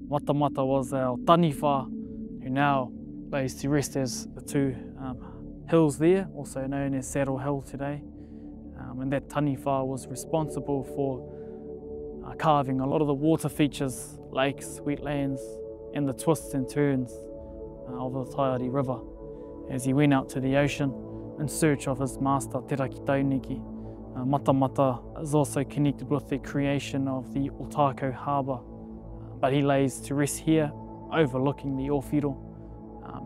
Matamata was our taniwha, who now lays to rest as the two hills there, also known as Saddle Hill today. And that taniwha was responsible for carving a lot of the water features, lakes, wetlands, and the twists and turns of the Taiari River as he went out to the ocean in search of his master, Te Raki Tauniki. Matamata is also connected with the creation of the Otago harbour, but he lays to rest here, overlooking the Ōwhiro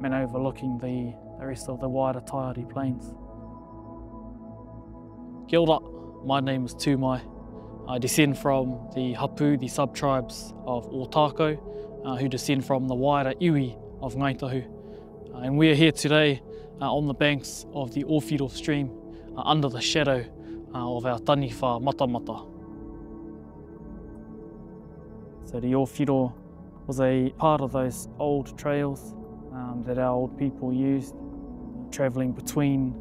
and overlooking the rest of the wider Taiari Plains. Kia ora, my name is Tūmai. I descend from the Hapu, the sub-tribes of Otago, who descend from the wider iwi of Ngai Tahu. And we are here today on the banks of the Ōwhiro stream, under the shadow of our taniwha Matamata. So the Ōwhiro was a part of those old trails that our old people used, travelling between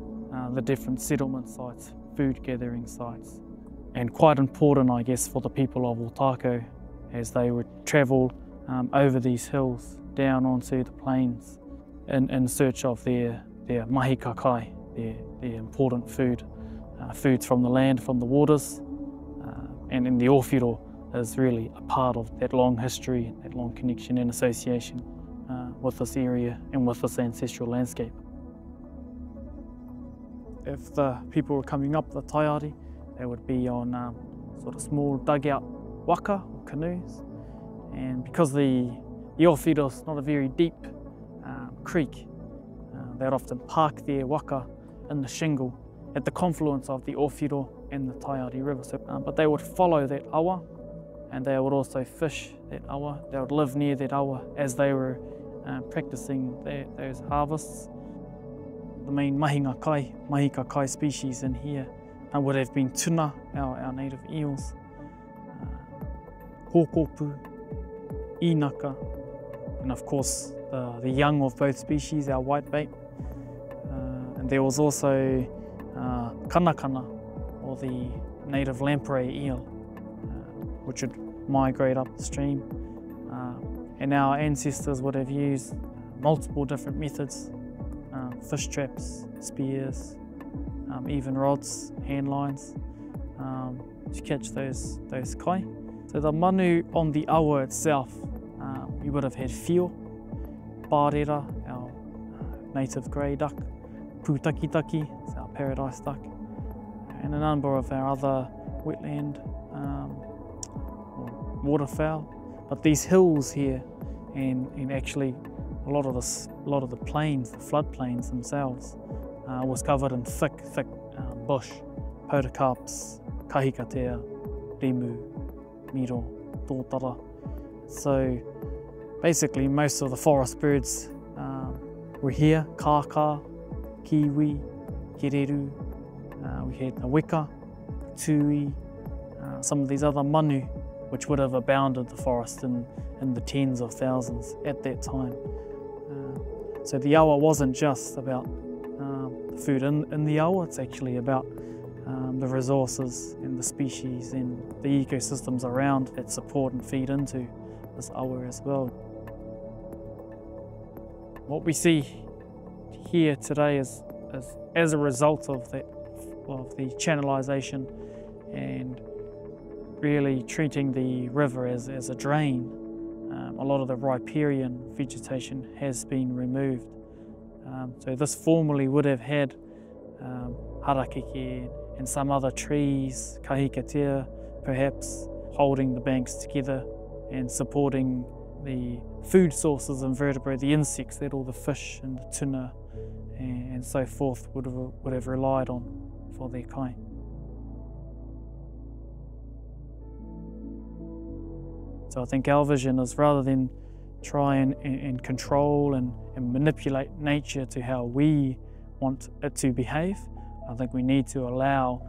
the different settlement sites, food gathering sites. And quite important, I guess, for the people of Otago as they would travel over these hills down onto the plains in search of their mahi kakai, their important food, foods from the land, from the waters. And in the Ōwhiro is really a part of that long history, that long connection and association with this area and with this ancestral landscape. If the people were coming up the Taiari, they would be on sort of small dugout waka or canoes. And because the Ōwhiro is not a very deep creek, they'd often park their waka in the shingle at the confluence of the Ōwhiro and the Taiari River. So, but they would follow that awa, and they would also fish that awa. They would live near that awa as they were practicing those harvests. The main mahi kakai species in here would have been tuna, our native eels, hokopu, inaka, and of course the young of both species, our whitebait. And there was also kanakana, or the native lamprey eel, which would migrate up the stream. And our ancestors would have used multiple different methods, fish traps, spears, even rods, hand lines, to catch those kai. So the manu on the awa itself, we would have had whio, pārera, our native grey duck, pūtakitaki, it's our paradise duck, and a number of our other wetland waterfowl. But these hills here, and actually a lot of the plains, the floodplains themselves, was covered in thick bush, podocarps, kahikatea, rimu, miro, tōtara. So basically most of the forest birds were here, kākā, kiwi, kereru, we had the weka, tui, some of these other manu, which would have abounded the forest in the tens of thousands at that time. So the awa wasn't just about the food in the awa, it's actually about the resources and the species and the ecosystems around that support and feed into this awa as well. What we see here today is as a result of the channelization and really treating the river as a drain. A lot of the riparian vegetation has been removed. So this formerly would have had harakeke and some other trees, kahikatea perhaps, holding the banks together and supporting the food sources and vertebrae, the insects that all the fish and the tuna and so forth would have relied on for their kai. So I think our vision is, rather than try and control and manipulate nature to how we want it to behave, I think we need to allow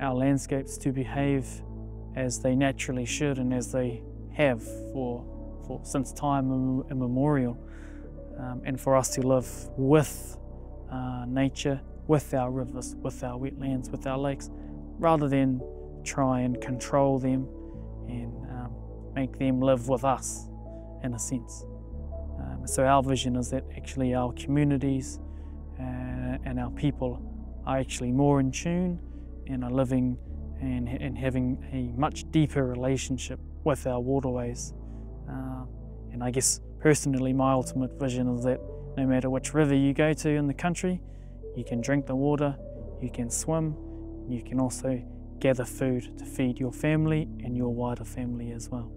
our landscapes to behave as they naturally should and as they have since time immemorial, and for us to live with nature, with our rivers, with our wetlands, with our lakes, rather than try and control them and make them live with us in a sense. So our vision is that actually our communities and our people are actually more in tune and are living and having a much deeper relationship with our waterways. And I guess personally my ultimate vision is that no matter which river you go to in the country, you can drink the water, you can swim, you can also gather food to feed your family and your wider family as well.